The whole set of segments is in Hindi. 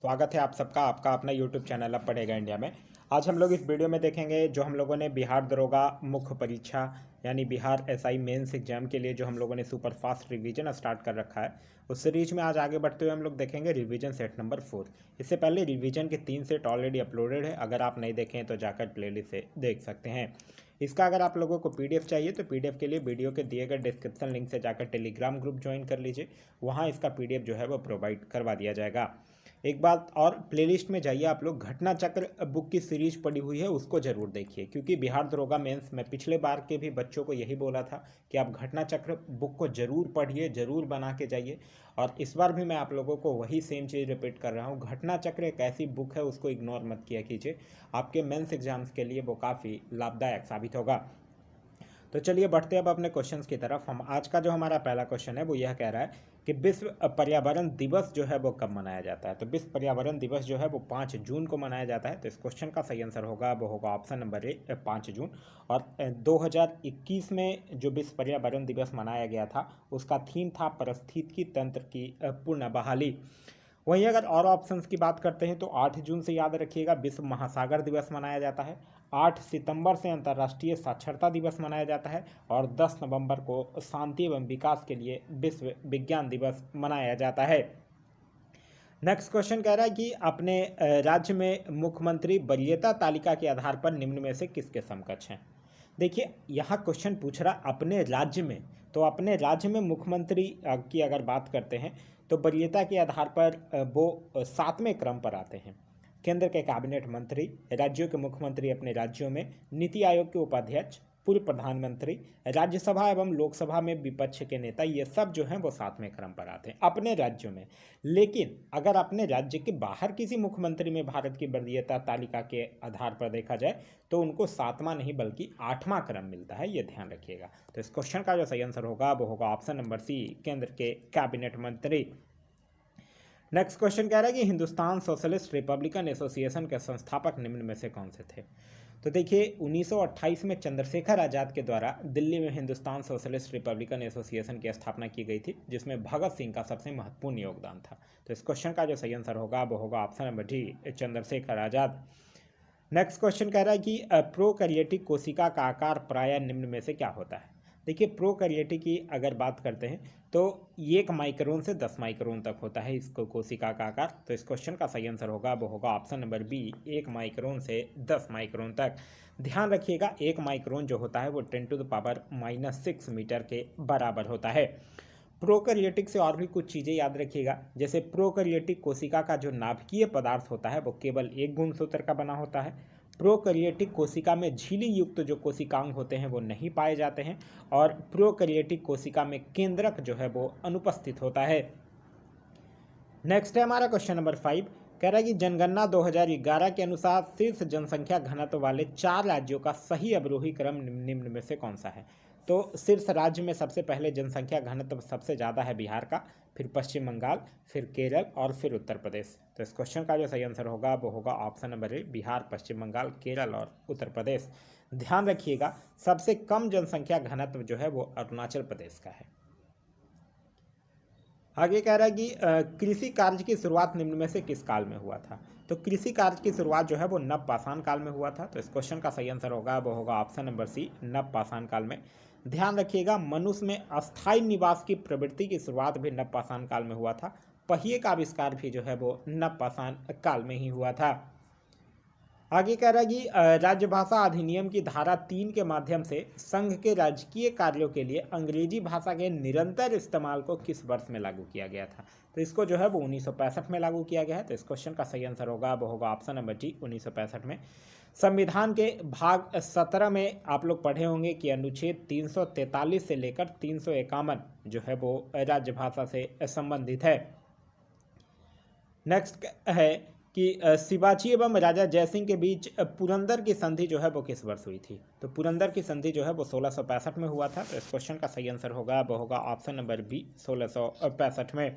स्वागत है आप सबका आपका अपना यूट्यूब चैनल अब पढ़ेगा इंडिया में। आज हम लोग इस वीडियो में देखेंगे जो हम लोगों ने बिहार दरोगा मुख्य परीक्षा यानी बिहार एसआई मेंस एग्जाम के लिए जो हम लोगों ने सुपर फास्ट रिवीजन स्टार्ट कर रखा है, उस सीरीज में आज आगे बढ़ते हुए हम लोग देखेंगे रिवीजन सेट नंबर 4। इससे पहले रिवीजन के 3 सेट ऑलरेडी अपलोडेड है, अगर आप नहीं देखें तो जाकर प्लेलिस्ट से देख सकते हैं। इसका अगर आप लोगों को पीडीएफ चाहिए तो पीडीएफ के लिए वीडियो के दिए गए डिस्क्रिप्शन लिंक से जाकर टेलीग्राम ग्रुप ज्वाइन कर लीजिए, वहाँ इसका पीडीएफ जो है वो प्रोवाइड करवा दिया जाएगा। एक बात और, प्लेलिस्ट में जाइए आप लोग, घटना चक्र बुक की सीरीज पड़ी हुई है उसको ज़रूर देखिए, क्योंकि बिहार दरोगा मेंस में पिछले बार के भी बच्चों को यही बोला था कि आप घटना चक्र बुक को ज़रूर पढ़िए, ज़रूर बना के जाइए। और इस बार भी मैं आप लोगों को वही सेम चीज़ रिपीट कर रहा हूँ, घटना चक्र एक ऐसी बुक है उसको इग्नोर मत किया कीजिए, आपके मेंस एग्जाम्स के लिए वो काफ़ी लाभदायक साबित होगा। तो चलिए बढ़ते हैं अब अपने क्वेश्चंस की तरफ। हम आज का जो हमारा पहला क्वेश्चन है वो यह कह रहा है कि विश्व पर्यावरण दिवस जो है वो कब मनाया जाता है। तो विश्व पर्यावरण दिवस जो है वो 5 जून को मनाया जाता है। तो इस क्वेश्चन का सही आंसर होगा वो होगा ऑप्शन नंबर ए 5 जून। और 2021 में जो विश्व पर्यावरण दिवस मनाया गया था उसका थीम था पारिस्थितिकी तंत्र की पूर्ण बहाली। वहीं अगर और ऑप्शंस की बात करते हैं तो 8 जून से याद रखिएगा विश्व महासागर दिवस मनाया जाता है, 8 सितंबर से अंतर्राष्ट्रीय साक्षरता दिवस मनाया जाता है और 10 नवंबर को शांति एवं विकास के लिए विश्व विज्ञान दिवस मनाया जाता है। नेक्स्ट क्वेश्चन कह रहा है कि अपने राज्य में मुख्यमंत्री वरीयता तालिका के आधार पर निम्न में से किसके समकक्ष हैं। देखिए यहाँ क्वेश्चन पूछ रहा अपने राज्य में, तो अपने राज्य में मुख्यमंत्री की अगर बात करते हैं तो वरीयता के आधार पर वो 7वें क्रम पर आते हैं। केंद्र के कैबिनेट मंत्री, राज्यों के मुख्यमंत्री अपने राज्यों में, नीति आयोग के उपाध्यक्ष, पूर्व प्रधानमंत्री, राज्यसभा एवं लोकसभा में विपक्ष के नेता, ये सब जो हैं वो 7वें क्रम पर आते हैं अपने राज्यों में। लेकिन अगर अपने राज्य के बाहर किसी मुख्यमंत्री में भारत की वरीयता तालिका के आधार पर देखा जाए तो उनको 7वां नहीं बल्कि 8वां क्रम मिलता है, ये ध्यान रखिएगा। तो इस क्वेश्चन का जो सही आंसर होगा वो होगा ऑप्शन नंबर सी, केंद्र के कैबिनेट मंत्री। नेक्स्ट क्वेश्चन कह रहा है कि हिंदुस्तान सोशलिस्ट रिपब्लिकन एसोसिएशन के संस्थापक निम्न में से कौन से थे। तो देखिए 1928 में चंद्रशेखर आज़ाद के द्वारा दिल्ली में हिंदुस्तान सोशलिस्ट रिपब्लिकन एसोसिएशन की स्थापना की गई थी, जिसमें भगत सिंह का सबसे महत्वपूर्ण योगदान था। तो इस क्वेश्चन का जो सही आंसर होगा वो होगा option number D, Chandrashekhar Azad. Next question कह रहा है कि प्रोकैरियोटिक कोशिका का आकार प्रायः निम्न में से क्या होता है। देखिए प्रोकैरियोटिक की अगर बात करते हैं तो 1 माइक्रोन से 10 माइक्रोन तक होता है इसको कोशिका का आकार। तो इस क्वेश्चन का सही आंसर होगा वो होगा ऑप्शन नंबर बी, 1 माइक्रोन से 10 माइक्रोन तक। ध्यान रखिएगा 1 माइक्रोन जो होता है वो 10⁻⁻6 मीटर के बराबर होता है। प्रोकैरियोटिक से और भी कुछ चीज़ें याद रखिएगा, जैसे प्रोकैरियोटिक कोशिका का जो नाभिकीय पदार्थ होता है वो केवल एक गुणसूत्र का बना होता है। प्रोकैरियोटिक कोशिका में झिल्ली युक्त जो कोशिकांग होते हैं वो नहीं पाए जाते हैं और प्रोकैरियोटिक कोशिका में केंद्रक जो है वो अनुपस्थित होता है। नेक्स्ट है हमारा क्वेश्चन नंबर 5, कह रहा है कि जनगणना 2011 के अनुसार शीर्ष जनसंख्या घनत्व वाले 4 राज्यों का सही अवरोही क्रम निम्न में से कौन सा है। तो शीर्ष राज्य में सबसे पहले जनसंख्या घनत्व सबसे ज़्यादा है बिहार का, फिर पश्चिम बंगाल, फिर केरल और फिर उत्तर प्रदेश। तो इस क्वेश्चन का जो सही आंसर होगा वो होगा ऑप्शन नंबर ए, बिहार, पश्चिम बंगाल, केरल और उत्तर प्रदेश। ध्यान रखिएगा सबसे कम जनसंख्या घनत्व जो है वो अरुणाचल प्रदेश का है। आगे कह रहा है कि कृषि कार्य की शुरुआत निम्न में से किस काल में हुआ था। तो कृषि कार्य की शुरुआत जो है वो नवपाषाण काल में हुआ था। तो इस क्वेश्चन का सही आंसर होगा वो होगा ऑप्शन नंबर सी, नवपाषाण काल में। ध्यान रखिएगा मनुष्य में अस्थायी निवास की प्रवृत्ति की शुरुआत भी नवपाषाण काल में हुआ था, पहिए का आविष्कार भी जो है वो नवपाषाण काल में ही हुआ था। आगे कह रहा है कि राजभाषा अधिनियम की धारा 3 के माध्यम से संघ के राजकीय कार्यों के लिए अंग्रेजी भाषा के निरंतर इस्तेमाल को किस वर्ष में लागू किया गया था। तो इसको जो है वो 1965 में लागू किया गया है। तो इस क्वेश्चन का सही आंसर होगा वो होगा ऑप्शन नंबर डी, 1965 में। संविधान के भाग 17 में आप लोग पढ़े होंगे कि अनुच्छेद 343 से लेकर 351 जो है वो राजभाषा से संबंधित है। नेक्स्ट है कि शिवाजी एवं राजा जयसिंह के बीच पुरंदर की संधि जो है वो किस वर्ष हुई थी। तो पुरंदर की संधि जो है वो 1665 में हुआ था। तो इस क्वेश्चन का सही आंसर होगा वो होगा ऑप्शन नंबर बी, 1665 में।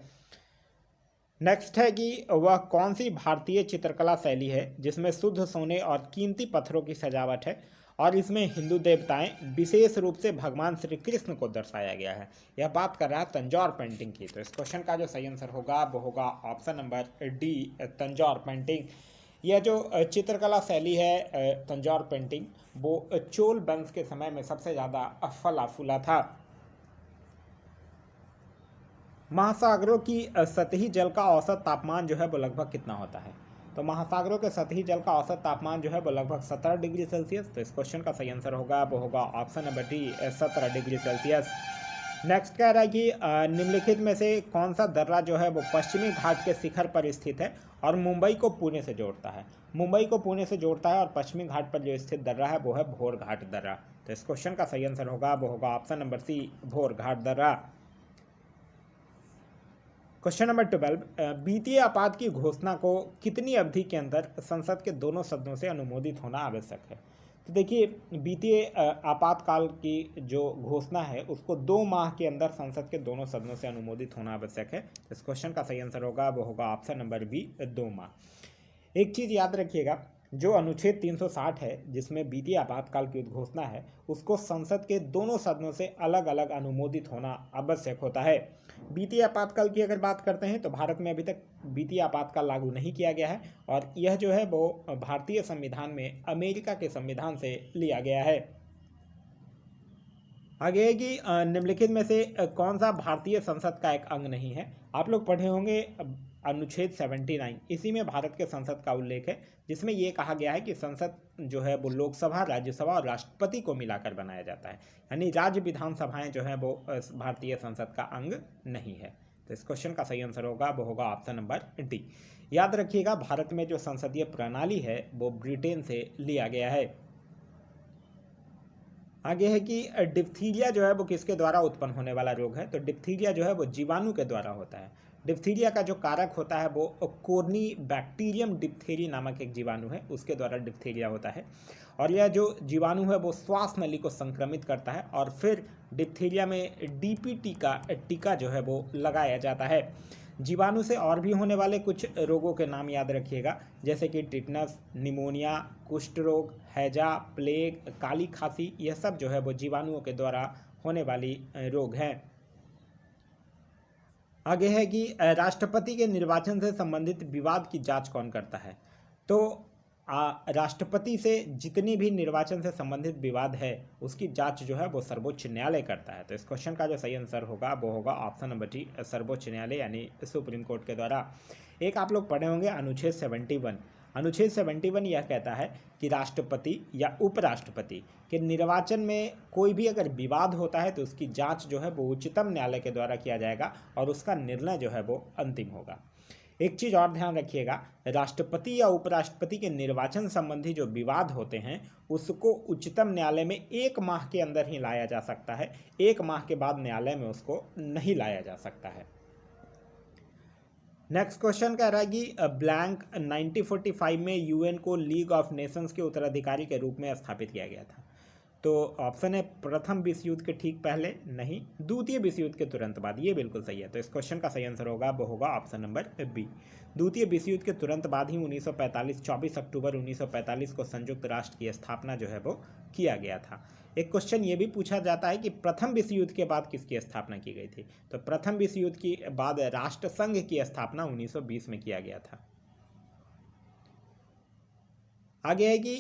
नेक्स्ट है कि वह कौन सी भारतीय चित्रकला शैली है जिसमें शुद्ध सोने और कीमती पत्थरों की सजावट है और इसमें हिंदू देवताएं विशेष रूप से भगवान श्री कृष्ण को दर्शाया गया है। यह बात कर रहा है तंजौर पेंटिंग की। तो इस क्वेश्चन का जो सही आंसर होगा वो होगा option number D, Tanjore painting. यह जो चित्रकला शैली है तंजौर पेंटिंग, वो चोल वंश के समय में सबसे ज़्यादा फला फूला था। महासागरों की सतही जल का औसत तापमान जो है वो लगभग कितना होता है? तो महासागरों के सतही जल का औसत तापमान जो है वो लगभग 17 डिग्री सेल्सियस। तो इस क्वेश्चन का सही आंसर होगा वो होगा option number D, 17 degree Celsius. Next कह रहा है कि निम्नलिखित में से कौन सा दर्रा जो है वो पश्चिमी घाट के शिखर पर स्थित है और मुंबई को पुणे से जोड़ता है? मुंबई को पुणे से जोड़ता है और पश्चिमी घाट पर जो स्थित दर्रा है वो है भोर घाट दर्रा। तो इस क्वेश्चन का सही आंसर होगा वो होगा ऑप्शन नंबर सी, भोर घाट दर्रा। क्वेश्चन नंबर 12, वित्तीय आपात की घोषणा को कितनी अवधि के अंदर संसद के दोनों सदनों से अनुमोदित होना आवश्यक है? तो देखिए, वित्तीय आपातकाल की जो घोषणा है उसको 2 माह के अंदर संसद के दोनों सदनों से अनुमोदित होना आवश्यक है। इस क्वेश्चन का सही आंसर होगा वो होगा ऑप्शन नंबर बी, 2 माह। एक चीज़ याद रखिएगा, जो अनुच्छेद 360 है जिसमें वित्तीय आपातकाल की उद्घोषणा है, उसको संसद के दोनों सदनों से अलग अलग अनुमोदित होना आवश्यक होता है। वित्तीय आपातकाल की अगर बात करते हैं तो भारत में अभी तक वित्तीय आपातकाल लागू नहीं किया गया है और यह जो है वो भारतीय संविधान में अमेरिका के संविधान से लिया गया है। आगे है कि निम्नलिखित में से कौन सा भारतीय संसद का एक अंग नहीं है? आप लोग पढ़े होंगे अनुच्छेद 79, इसी में भारत के संसद का उल्लेख है, जिसमें ये कहा गया है कि संसद जो है वो लोकसभा, राज्यसभा और राष्ट्रपति को मिलाकर बनाया जाता है, यानी राज्य विधानसभाएं जो है वो भारतीय संसद का अंग नहीं है। तो इस क्वेश्चन का सही आंसर होगा वो होगा ऑप्शन नंबर डी। याद रखिएगा, भारत में जो संसदीय प्रणाली है वो ब्रिटेन से लिया गया है। आगे है कि डिप्थीरिया जो है वो किसके द्वारा उत्पन्न होने वाला रोग है? तो डिप्थीरिया जो है वो जीवाणु के द्वारा होता है। डिप्थीरिया का जो कारक होता है वो कोर्नी बैक्टीरियम डिप्थेरी नामक एक जीवाणु है, उसके द्वारा डिप्थीरिया होता है। और यह जो जीवाणु है वो श्वास नली को संक्रमित करता है और फिर डिप्थीरिया में डीपीटी का टीका जो है वो लगाया जाता है। जीवाणु से और भी होने वाले कुछ रोगों के नाम याद रखिएगा, जैसे कि टिटनस, निमोनिया, कुष्ठ रोग, हैजा, प्लेग, काली खांसी, यह सब जो है वो जीवाणुओं के द्वारा होने वाली रोग हैं। आगे है कि राष्ट्रपति के निर्वाचन से संबंधित विवाद की जांच कौन करता है? तो राष्ट्रपति से जितनी भी निर्वाचन से संबंधित विवाद है उसकी जांच जो है वो सर्वोच्च न्यायालय करता है। तो इस क्वेश्चन का जो सही आंसर होगा वो होगा ऑप्शन नंबर डी, सर्वोच्च न्यायालय यानी सुप्रीम कोर्ट के द्वारा। एक आप लोग पढ़े होंगे अनुच्छेद 71। अनुच्छेद 71 यह कहता है कि राष्ट्रपति या उपराष्ट्रपति के निर्वाचन में कोई भी अगर विवाद होता है तो उसकी जांच जो है वो उच्चतम न्यायालय के द्वारा किया जाएगा और उसका निर्णय जो है वो अंतिम होगा। एक चीज़ और ध्यान रखिएगा, राष्ट्रपति या उपराष्ट्रपति के निर्वाचन संबंधी जो विवाद होते हैं उसको उच्चतम न्यायालय में 1 माह के अंदर ही लाया जा सकता है, 1 माह के बाद न्यायालय में उसको नहीं लाया जा सकता है। नेक्स्ट क्वेश्चन कह रहा है कि ब्लैंक 1945 में यूएन को लीग ऑफ नेशंस के उत्तराधिकारी के रूप में स्थापित किया गया था। तो ऑप्शन है प्रथम विश्व युद्ध के ठीक पहले, नहीं, द्वितीय विश्व युद्ध के तुरंत बाद, ये बिल्कुल सही है। तो इस क्वेश्चन का सही आंसर होगा वो होगा ऑप्शन नंबर बी, द्वितीय विश्व युद्ध के तुरंत बाद ही 1945 24 अक्टूबर 1945 को संयुक्त राष्ट्र की स्थापना जो है वो किया गया था। एक क्वेश्चन ये भी पूछा जाता है कि प्रथम विश्व युद्ध के बाद किसकी स्थापना की गई थी? तो प्रथम विश्व युद्ध के बाद राष्ट्रसंघ की स्थापना 1920 में किया गया था। आगे है कि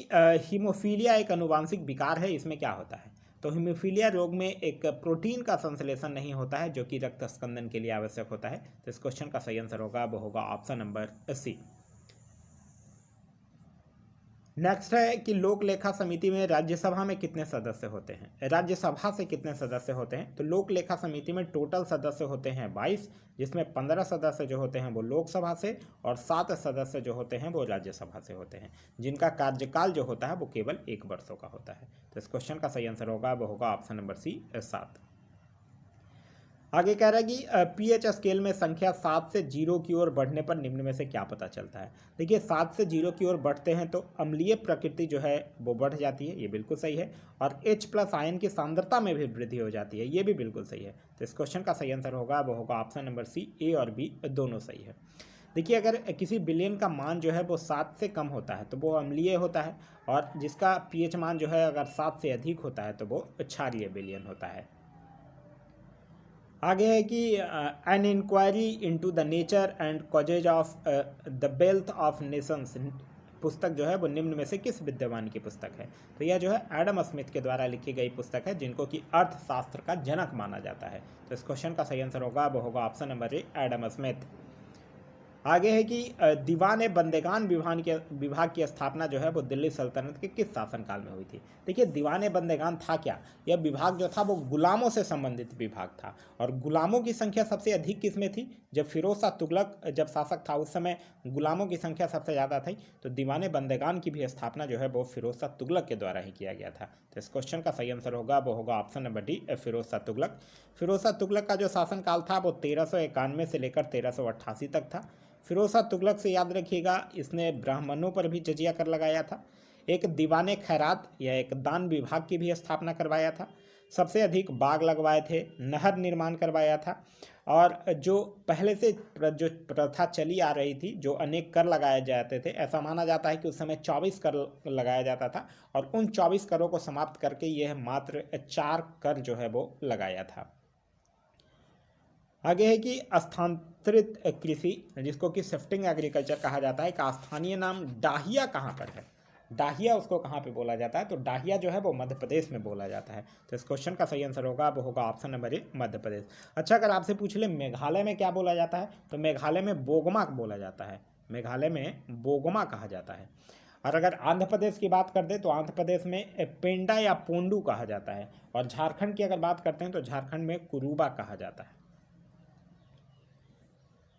हीमोफीलिया एक अनुवांशिक विकार है, इसमें क्या होता है? तो हीमोफीलिया रोग में एक प्रोटीन का संश्लेषण नहीं होता है जो कि रक्त स्कंदन के लिए आवश्यक होता है। तो इस क्वेश्चन का सही आंसर होगा वो होगा ऑप्शन नंबर सी। नेक्स्ट है कि लोक लेखा समिति में राज्यसभा में कितने सदस्य होते हैं? राज्यसभा से कितने सदस्य होते हैं? तो लोक लेखा समिति में टोटल सदस्य होते हैं 22, जिसमें 15 सदस्य जो होते हैं वो लोकसभा से और 7 सदस्य जो होते हैं वो राज्यसभा से होते हैं, जिनका कार्यकाल जो होता है वो केवल 1 वर्षों का होता है। तो इस क्वेश्चन का सही आंसर होगा वो होगा ऑप्शन नंबर सी, 7। आगे कह रहा है कि पीएच स्केल में संख्या 7 से 0 की ओर बढ़ने पर निम्न में से क्या पता चलता है? देखिए, 7 से 0 की ओर बढ़ते हैं तो अम्लीय प्रकृति जो है वो बढ़ जाती है, ये बिल्कुल सही है, और H+ आयन की सांद्रता में भी वृद्धि हो जाती है, ये भी बिल्कुल सही है। तो इस क्वेश्चन का सही आंसर होगा वो होगा ऑप्शन नंबर सी, ए और बी दोनों सही है। देखिए, अगर किसी विलेन का मान जो है वो 7 से कम होता है तो वो अम्लीय होता है, और जिसका पीएच मान जो है अगर 7 से अधिक होता है तो वो क्षारीय विलेन होता है। आगे है कि an inquiry into the nature and causes of the wealth of nations पुस्तक जो है वो निम्न में से किस विद्वान की पुस्तक है? तो यह जो है एडम स्मिथ के द्वारा लिखी गई पुस्तक है, जिनको कि अर्थशास्त्र का जनक माना जाता है। तो इस क्वेश्चन का सही आंसर होगा वो होगा ऑप्शन नंबर ए, एडम स्मिथ। आगे है कि दीवान बंदेगान विभाग की स्थापना जो है वो दिल्ली सल्तनत के किस शासनकाल में हुई थी? देखिए, दीवान बंदेगान था क्या? यह विभाग जो था वो गुलामों से संबंधित विभाग था, और गुलामों की संख्या सबसे अधिक किस में थी? जब फिरोज शाह तुगलक जब शासक था उस समय गुलामों की संख्या सबसे ज़्यादा थी, तो दीवान बंदेगान की भी स्थापना जो है वो फिरोज शाह तुगलक के द्वारा ही किया गया था। तो इस क्वेश्चन का सही आंसर होगा वो होगा option number D, Firoz Shah Tughlaq. Firoz Shah Tughlaq का जो शासनकाल था वो 1391 से लेकर 1388 तक था। फिरोज शाह तुगलक से याद रखिएगा, इसने ब्राह्मणों पर भी जजिया कर लगाया था, एक दीवाने खैरात या एक दान विभाग की भी स्थापना करवाया था, सबसे अधिक बाग लगवाए थे, नहर निर्माण करवाया था, और जो पहले से जो प्रथा चली आ रही थी, जो अनेक कर लगाए जाते थे, ऐसा माना जाता है कि उस समय 24 कर लगाया जाता था, और उन 24 करों को समाप्त करके यह मात्र 4 कर जो है वो लगाया था। आगे है कि स्थानांतरित कृषि, जिसको कि शिफ्टिंग एग्रीकल्चर कहा जाता है, का स्थानीय नाम डाहिया कहाँ पर है? डाहिया उसको कहाँ पे बोला जाता है? तो डाहिया जो है वो मध्य प्रदेश में बोला जाता है। तो इस क्वेश्चन का सही आंसर होगा वो होगा ऑप्शन नंबर ए, मध्य प्रदेश। अच्छा, अगर आपसे पूछ ले मेघालय में क्या बोला जाता है, तो मेघालय में बोगमा बोला जाता है, मेघालय में बोगमा कहा जाता है। और अगर आंध्र प्रदेश की बात कर दे तो आंध्र प्रदेश में पेंडा या पोंडू कहा जाता है, और झारखंड की अगर बात करते हैं तो झारखंड में कुरूबा कहा जाता है।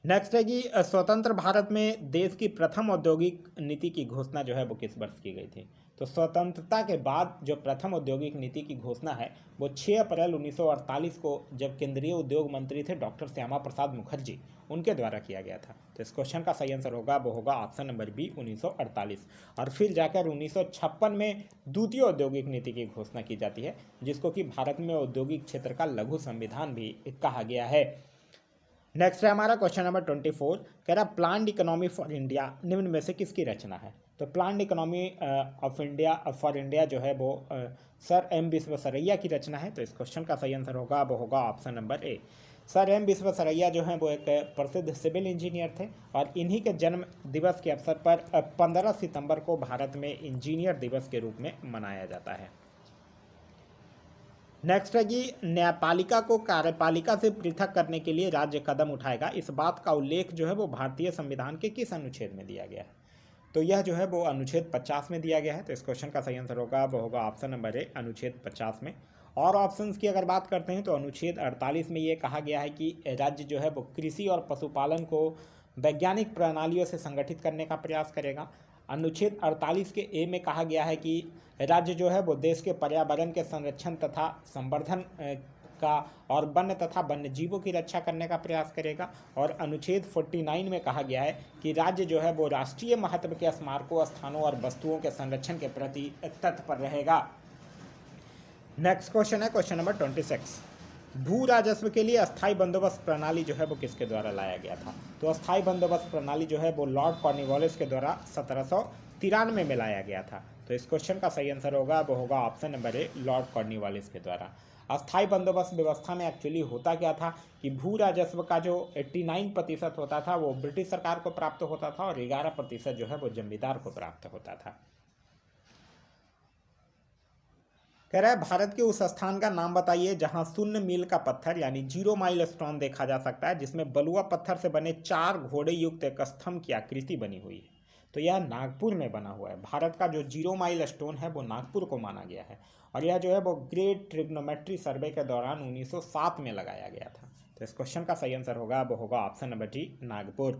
नेक्स्ट है कि स्वतंत्र भारत में देश की प्रथम औद्योगिक नीति की घोषणा जो है वो किस वर्ष की गई थी? तो स्वतंत्रता के बाद जो प्रथम औद्योगिक नीति की घोषणा है वो 6 अप्रैल 1948 को, जब केंद्रीय उद्योग मंत्री थे डॉक्टर श्यामा प्रसाद मुखर्जी, उनके द्वारा किया गया था। तो इस क्वेश्चन का सही आंसर होगा वो होगा ऑप्शन नंबर बी, 1948। और फिर जाकर 1956 में द्वितीय औद्योगिक नीति की घोषणा की जाती है, जिसको कि भारत में औद्योगिक क्षेत्र का लघु संविधान भी कहा गया है। नेक्स्ट है हमारा क्वेश्चन नंबर 24, कह रहा प्लान्ड इकोनॉमी फॉर इंडिया निम्न में से किसकी रचना है? तो planned economy of India for India जो है वो सर एम विश्वेश्वरैया की रचना है। तो इस क्वेश्चन का सही आंसर होगा वो होगा option number A. Sir M Visvesvaraya जो हैं वो एक प्रसिद्ध सिविल इंजीनियर थे, और इन्हीं के जन्म दिवस के अवसर पर 15 सितंबर को भारत में इंजीनियर दिवस के रूप में मनाया जाता है। नेक्स्ट है कि न्यायपालिका को कार्यपालिका से पृथक करने के लिए राज्य कदम उठाएगा, इस बात का उल्लेख जो है वो भारतीय संविधान के किस अनुच्छेद में दिया गया है? तो यह जो है वो अनुच्छेद 50 में दिया गया है। तो इस क्वेश्चन का सही आंसर होगा वो होगा ऑप्शन नंबर ए, अनुच्छेद 50 में। और ऑप्शंस की अगर बात करते हैं तो अनुच्छेद 48 में ये कहा गया है कि राज्य जो है वो कृषि और पशुपालन को वैज्ञानिक प्रणालियों से संगठित करने का प्रयास करेगा। अनुच्छेद 48 के ए में कहा गया है कि राज्य जो है वो देश के पर्यावरण के संरक्षण तथा संवर्धन का और वन्य तथा वन्य जीवों की रक्षा करने का प्रयास करेगा। और अनुच्छेद 49 में कहा गया है कि राज्य जो है वो राष्ट्रीय महत्व के स्मारकों, स्थानों और वस्तुओं के संरक्षण के प्रति तत्पर रहेगा। नेक्स्ट क्वेश्चन है क्वेश्चन नंबर 26, भू राजस्व के लिए अस्थायी बंदोबस्त प्रणाली जो है वो किसके द्वारा लाया गया था? तो अस्थायी बंदोबस्त प्रणाली जो है वो लॉर्ड कॉर्नवालिस के द्वारा 1793 में लाया गया था। तो इस क्वेश्चन का सही आंसर होगा वो होगा ऑप्शन नंबर ए, लॉर्ड कॉर्नवालिस के द्वारा। अस्थायी बंदोबस्त व्यवस्था में एक्चुअली होता क्या था कि भू राजस्व का जो 89% होता था वो ब्रिटिश सरकार को प्राप्त होता था, और 11% जो है वो जमींदार को प्राप्त होता था। कह रहा है भारत के उस स्थान का नाम बताइए जहां शून्य मील का पत्थर यानी 0 माइल स्टोन देखा जा सकता है, जिसमें बलुआ पत्थर से बने 4 घोड़े युक्त एक स्तंभ की आकृति बनी हुई है। तो यह नागपुर में बना हुआ है। भारत का जो 0 माइल स्टोन है वो नागपुर को माना गया है, और यह जो है वो ग्रेट ट्रिग्नोमेट्री सर्वे के दौरान 1907 में लगाया गया था। तो इस क्वेश्चन का सही आंसर होगा वो होगा option number D, Nagpur.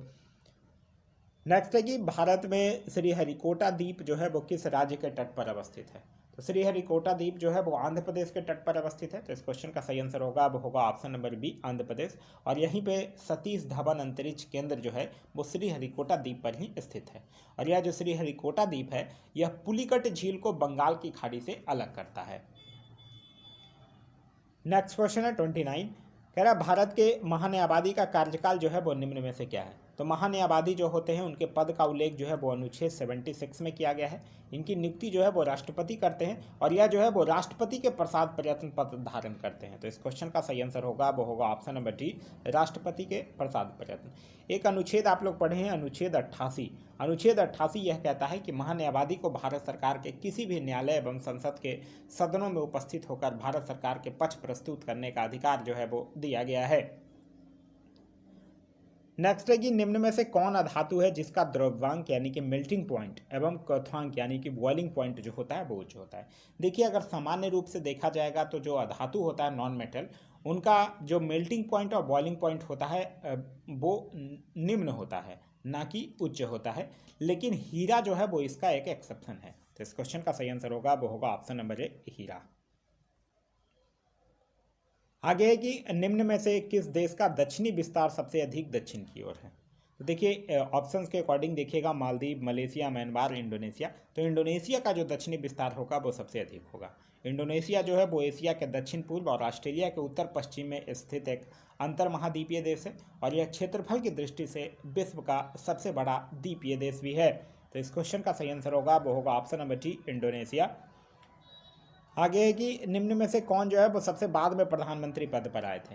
Next है कि भारत में श्रीहरिकोटा द्वीप जो है वो किस राज्य के तट पर अवस्थित है? तो श्रीहरिकोटा द्वीप जो है वो आंध्र प्रदेश के तट पर अवस्थित है। तो इस क्वेश्चन का सही आंसर होगा वो होगा option number B, Andhra Pradesh. और यहीं पे सतीश धवन अंतरिक्ष केंद्र जो है वो श्रीहरिकोटा द्वीप पर ही स्थित है। और यह जो श्रीहरिकोटा द्वीप है यह पुलिकट झील को बंगाल की खाड़ी से अलग करता है। नेक्स्ट क्वेश्चन है 29, कह रहा भारत के महान्यायवादी का कार्यकाल जो है वो निम्न में से क्या है? तो महान्यायवादी जो होते हैं उनके पद का उल्लेख जो है वो अनुच्छेद 76 में किया गया है। इनकी नियुक्ति जो है वो राष्ट्रपति करते हैं और यह जो है वो राष्ट्रपति के प्रसाद प्रयत्न पद धारण करते हैं। तो इस क्वेश्चन का सही आंसर होगा वो होगा ऑप्शन नंबर डी, राष्ट्रपति के प्रसाद प्रयत्न। एक अनुच्छेद आप लोग पढ़े हैं, अनुच्छेद 88। अनुच्छेद 88 यह कहता है कि महान्यायवादी को भारत सरकार के किसी भी न्यायालय एवं संसद के सदनों में उपस्थित होकर भारत सरकार के पक्ष प्रस्तुत करने का अधिकार जो है वो दिया गया है। नेक्स्ट है कि निम्न में से कौन अधातु है जिसका द्रव्यांक यानी कि मेल्टिंग पॉइंट एवं क्वथनांक यानी कि बॉइलिंग पॉइंट जो होता है वो उच्च होता है। देखिए, अगर सामान्य रूप से देखा जाएगा तो जो अधातु होता है नॉन मेटल, उनका जो मेल्टिंग पॉइंट और बॉइलिंग पॉइंट होता है वो निम्न होता है, ना कि उच्च होता है। लेकिन हीरा जो है वो इसका एक एक्सेप्शन है। तो इस क्वेश्चन का सही आंसर होगा वो होगा ऑप्शन नंबर ए, हीरा। आगे है कि निम्न में से किस देश का दक्षिणी विस्तार सबसे अधिक दक्षिण की ओर है। तो देखिए, ऑप्शंस के अकॉर्डिंग देखिएगा, मालदीव, मलेशिया, म्यांमार, इंडोनेशिया। तो इंडोनेशिया का जो दक्षिणी विस्तार होगा वो सबसे अधिक होगा। इंडोनेशिया जो है वो एशिया के दक्षिण पूर्व और ऑस्ट्रेलिया के उत्तर पश्चिम में स्थित एक अंतर महाद्वीपीय देश है और यह क्षेत्रफल की दृष्टि से विश्व का सबसे बड़ा द्वीपीय देश भी है। तो इस क्वेश्चन का सही आंसर होगा वो होगा ऑप्शन नंबर डी, इंडोनेशिया। आगे है कि निम्न में से कौन जो है वो सबसे बाद में प्रधानमंत्री पद पर आए थे।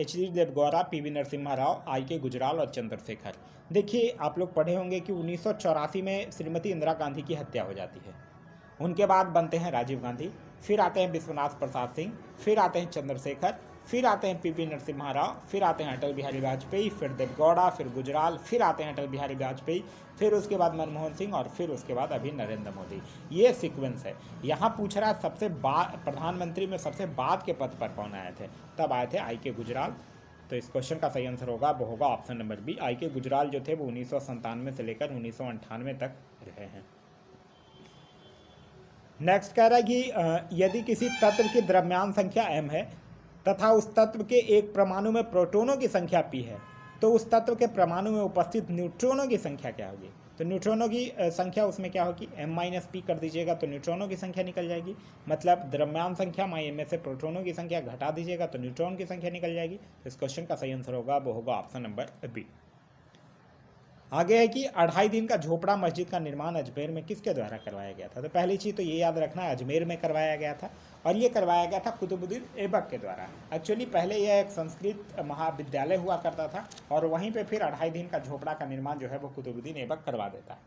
H D. Deve Gowda, P V. Narasimha Rao, I K. Gujral और चंद्रशेखर। देखिए, आप लोग पढ़े होंगे कि 1984 में श्रीमती इंदिरा गांधी की हत्या हो जाती है। उनके बाद बनते हैं राजीव गांधी, फिर आते हैं विश्वनाथ प्रसाद सिंह, फिर आते हैं चंद्रशेखर, फिर आते हैं पी.वी. नरसिम्हा राव, फिर आते हैं अटल बिहारी वाजपेयी, फिर देवगौड़ा, फिर गुजराल, फिर आते हैं अटल बिहारी वाजपेयी, फिर उसके बाद मनमोहन सिंह और फिर उसके बाद अभी नरेंद्र मोदी। ये सीक्वेंस है। यहाँ पूछ रहा है सबसे प्रधानमंत्री में सबसे बाद के पद पर कौन आए थे। तब आए थे आई.के. गुजराल। तो इस क्वेश्चन का सही आंसर होगा वो होगा option number B, I K. Gujral जो थे वो 1997 से लेकर 1998 तक रहे हैं। नेक्स्ट कह रहा है कि यदि किसी तत्व की द्रव्यमान संख्या m है तथा उस तत्व के एक परमाणु में प्रोटॉनों की संख्या p है, तो उस तत्व के परमाणु में उपस्थित न्यूट्रॉनों की संख्या क्या होगी। तो न्यूट्रॉनों की संख्या उसमें क्या होगी, m-p कर दीजिएगा तो न्यूट्रॉनों की संख्या निकल जाएगी। मतलब द्रव्यमान संख्या में से प्रोटॉनों की संख्या घटा दीजिएगा तो न्यूट्रॉन की संख्या निकल जाएगी। इस क्वेश्चन का सही आंसर होगा वो होगा ऑप्शन नंबर बी। आगे है कि 2.5 दिन का झोपड़ा मस्जिद का निर्माण अजमेर में किसके द्वारा करवाया गया था। तो पहली चीज़ तो ये याद रखना, अजमेर में करवाया गया था और ये करवाया गया था कुतुबुद्दीन ऐबक के द्वारा। एक्चुअली पहले यह एक संस्कृत महाविद्यालय हुआ करता था और वहीं पे फिर 2.5 दिन का झोपड़ा का निर्माण जो है वो कुतुबुद्दीन ऐबक करवा देता है।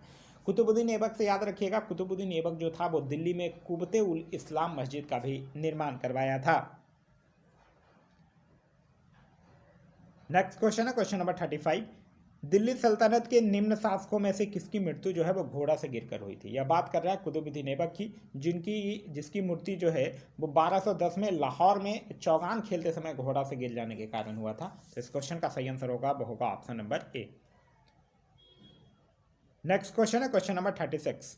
कुतुबुद्दीन ऐबक से याद रखिएगा, कुतुबुद्दीन ऐबक जो था वो दिल्ली में कुब्बते उल इस्लाम मस्जिद का भी निर्माण करवाया था। नेक्स्ट क्वेश्चन है क्वेश्चन नंबर 35। दिल्ली सल्तनत के निम्न शासकों में से किसकी मृत्यु जो है वो घोड़ा से गिरकर हुई थी। यह बात कर रहा है कुतुबुद्दीन ऐबक की, जिसकी मूर्ति जो है वो 1210 में लाहौर में चौगान खेलते समय घोड़ा से गिर जाने के कारण हुआ था। तो इस क्वेश्चन का सही आंसर होगा वो होगा ऑप्शन नंबर ए। नेक्स्ट क्वेश्चन है क्वेश्चन नंबर 36।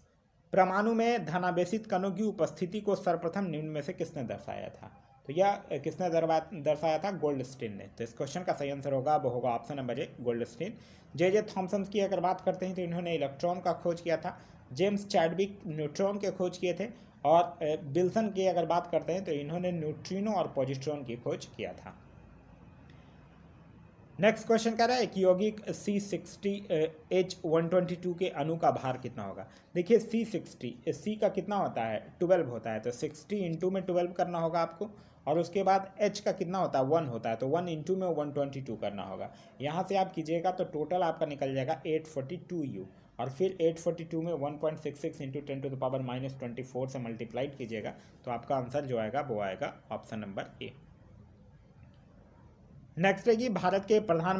परमाणु में धनावेशित कणों की उपस्थिति को सर्वप्रथम निम्न में से किसने दर्शाया था। तो यह किसने दर्शाया था, गोल्डस्टीन ने। तो इस क्वेश्चन का सही आंसर होगा वो होगा ऑप्शन नंबर ए, गोल्डस्टीन। जे थॉमसन की अगर बात करते हैं तो इन्होंने इलेक्ट्रॉन का खोज किया था। जेम्स चैडविक न्यूट्रॉन के खोज किए थे और विल्सन की अगर बात करते हैं तो इन्होंने न्यूट्रिनो और पॉजिट्रॉन की खोज किया था। नेक्स्ट क्वेश्चन कह रहा है कि यौगिक C60H122 के अणु का भार कितना होगा। देखिए, C60 C का कितना होता है, 12 होता है। तो 60 इंटू में 12 करना होगा आपको और उसके बाद H का कितना होता है, 1 होता है। तो 1 इंटू में 122 करना होगा। यहाँ से आप कीजिएगा तो टोटल आपका निकल जाएगा 842U और फिर 842 में 1.66 इंटू 10⁻24 से मल्टीप्लाइड कीजिएगा तो आपका आंसर जो आएगा वो आएगा ऑप्शन नंबर ए। नेक्स्ट है कि भारत के प्रधान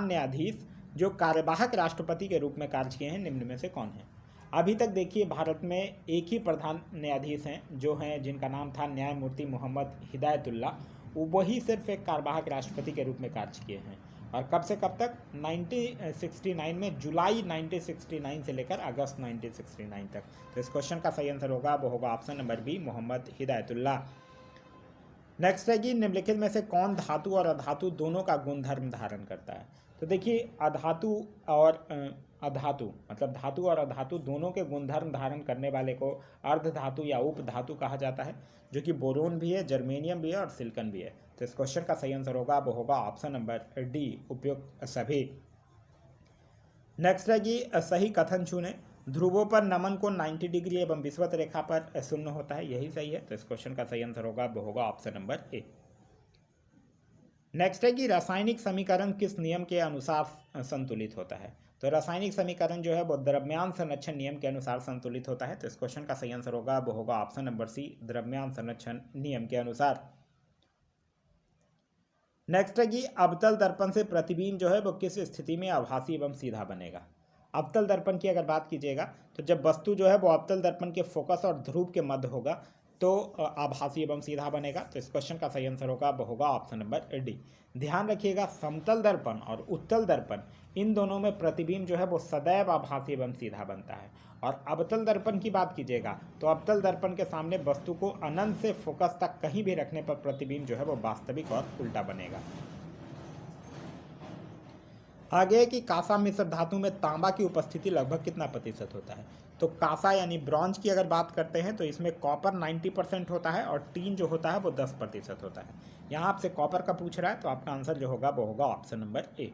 न्यायाधीश जो कार्यवाहक राष्ट्रपति के रूप में कार्य किए हैं निम्न में से कौन है। अभी तक देखिए, भारत में एक ही प्रधान न्यायाधीश हैं जो हैं जिनका नाम था न्यायमूर्ति मोहम्मद हिदायतुल्ला। वही सिर्फ एक कार्यवाहक राष्ट्रपति के रूप में कार्य किए हैं और कब से कब तक, 1969 में, जुलाई 1969 से लेकर अगस्त 1969 तक। तो इस क्वेश्चन का सही आंसर होगा वो होगा option number B, Mohammad Hidayatullah. Next है कि निम्नलिखित में से कौन धातु और अधातु दोनों का गुणधर्म धारण करता है। तो तो देखिए अधातु और अधातु मतलब धातु और अधातु दोनों के गुणधर्म धारण करने वाले को अर्धधातु या उपधातु कहा जाता है, जो कि बोरोन भी है, जर्मेनियम भी है और सिलिकॉन भी है। तो इस क्वेश्चन का सही आंसर होगा वो होगा ऑप्शन नंबर डी, उपयुक्त सभी। नेक्स्ट है कि सही कथन चुने। ध्रुवों पर नमन कोण 90 डिग्री एवं विषुवत रेखा पर शून्य होता है, यही सही है। तो इस क्वेश्चन का सही आंसर होगा वो होगा ऑप्शन नंबर ए। नेक्स्ट है कि रासायनिक समीकरण किस नियम के अनुसार संतुलित होता है। तो रासायनिक समीकरण जो है वो द्रव्यमान संरक्षण नियम के अनुसार संतुलित होता है। तो इस क्वेश्चन का सही आंसर होगा वो होगा ऑप्शन नंबर सी, द्रव्यमान संरक्षण नियम के अनुसार। नेक्स्ट है कि अवतल दर्पण से प्रतिबिंब जो है वो किस स्थिति में आभासी एवं सीधा बनेगा। अवतल दर्पण की अगर बात कीजिएगा तो जब वस्तु जो है वो अवतल दर्पण के फोकस और ध्रुव के मध्य होगा तो आभासी एवं सीधा बनेगा। तो इस क्वेश्चन का सही आंसर होगा वो होगा ऑप्शन नंबर डी। ध्यान रखिएगा, समतल दर्पण और उत्तल दर्पण इन दोनों में प्रतिबिंब जो है वो सदैव आभासी एवं सीधा बनता है। और अवतल दर्पण की बात कीजिएगा तो अवतल दर्पण के सामने वस्तु को अनंत से फोकस तक कहीं भी रखने पर प्रतिबिंब जो है वो वास्तविक और उल्टा बनेगा। आगे है कि कांसा मिश्र धातु में तांबा की उपस्थिति लगभग कितना प्रतिशत होता है। तो कांसा यानी ब्रॉन्ज की अगर बात करते हैं तो इसमें कॉपर 90% होता है और टीन जो होता है वो 10% होता है। यहाँ आपसे कॉपर का पूछ रहा है तो आपका आंसर जो होगा वो होगा ऑप्शन नंबर ए।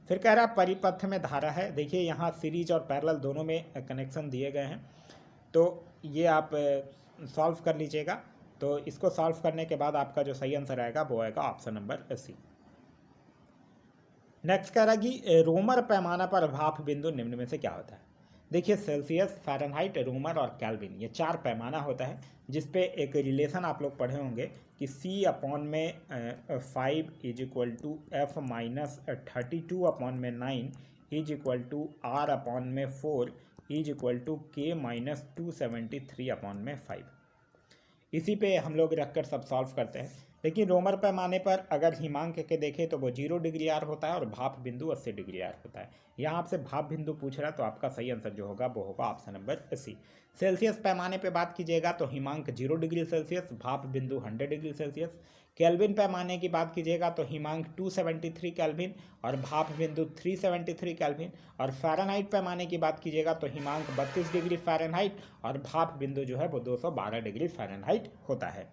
फिर कह रहा है परिपथ में धारा है। देखिए यहाँ सीरीज और पैरेलल दोनों में कनेक्शन दिए गए हैं, तो ये आप सॉल्व कर लीजिएगा। तो इसको सॉल्व करने के बाद आपका जो सही आंसर आएगा वो आएगा ऑप्शन नंबर सी। नेक्स्ट कह रहा है कि रोमर पैमाना पर भाप बिंदु निम्न में से क्या होता है। देखिए सेल्सियस, फ़ारेनहाइट, रोमर और केल्विन, ये 4 पैमाना होता है जिसपे एक रिलेशन आप लोग पढ़े होंगे कि C/5 = F-32/9 R/4 K-273/5। इसी पे हम लोग रखकर सब सॉल्व करते हैं। लेकिन रोमर पैमाने पर अगर हिमांक के देखें तो वो 0 डिग्री आर होता है और भाप बिंदु 80 डिग्री आर होता है। यहाँ आपसे भाप बिंदु पूछ रहा है तो आपका सही आंसर जो होगा वो होगा ऑप्शन नंबर सी। सेल्सियस पैमाने पे बात कीजिएगा तो हिमांक 0 डिग्री सेल्सियस, भाप बिंदु 100 डिग्री सेल्सियस। केल्विन पैमाने की बात कीजिएगा तो हिमांक 273 केल्विन और भाप बिंदु 373 केल्विन। और फ़ारेनहाइट पैमाने की बात कीजिएगा तो हिमांक 32 डिग्री फ़ारेनहाइट और भाप बिंदु जो है वो 212 डिग्री फ़ारेनहाइट होता है।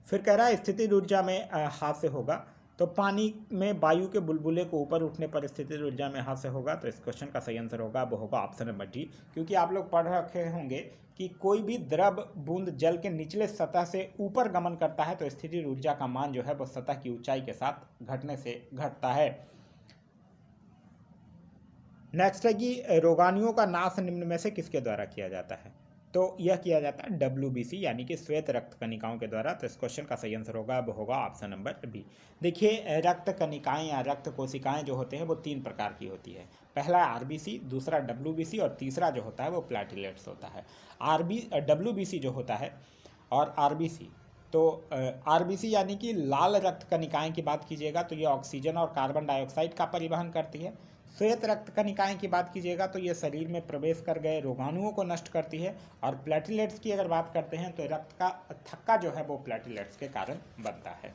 फिर कह रहा है स्थितिज ऊर्जा में हाथ से होगा। तो पानी में वायु के बुलबुले को ऊपर उठने पर स्थितिज ऊर्जा में हाथ से होगा। तो इस क्वेश्चन का सही आंसर होगा वो होगा ऑप्शन नंबर डी, क्योंकि आप लोग पढ़ रखे होंगे कि कोई भी द्रव बूंद जल के निचले सतह से ऊपर गमन करता है तो स्थितिज ऊर्जा का मान जो है वो सतह की ऊंचाई के साथ घटने से घटता है। नेक्स्ट है कि रोगाणुओं का नाश निम्न में से किसके द्वारा किया जाता है। तो यह किया जाता है WBC यानी कि श्वेत रक्त कणिकाओं के द्वारा। तो इस क्वेश्चन का सही आंसर होगा वो होगा ऑप्शन नंबर बी। देखिए रक्त कणिकाएं या रक्त कोशिकाएं जो होते हैं वो 3 प्रकार की होती है। पहला RBC, दूसरा WBC और तीसरा जो होता है वो प्लेटलेट्स होता है। WBC जो होता है और RBC, तो RBC यानी कि लाल रक्त कणिकाएं की बात कीजिएगा तो ये ऑक्सीजन और कार्बन डाइऑक्साइड का परिवहन करती है। श्वेत रक्त कणिकाएं की बात कीजिएगा तो ये शरीर में प्रवेश कर गए रोगाणुओं को नष्ट करती है। और प्लेटलेट्स की अगर बात करते हैं तो रक्त का थक्का जो है वो प्लेटलेट्स के कारण बनता है।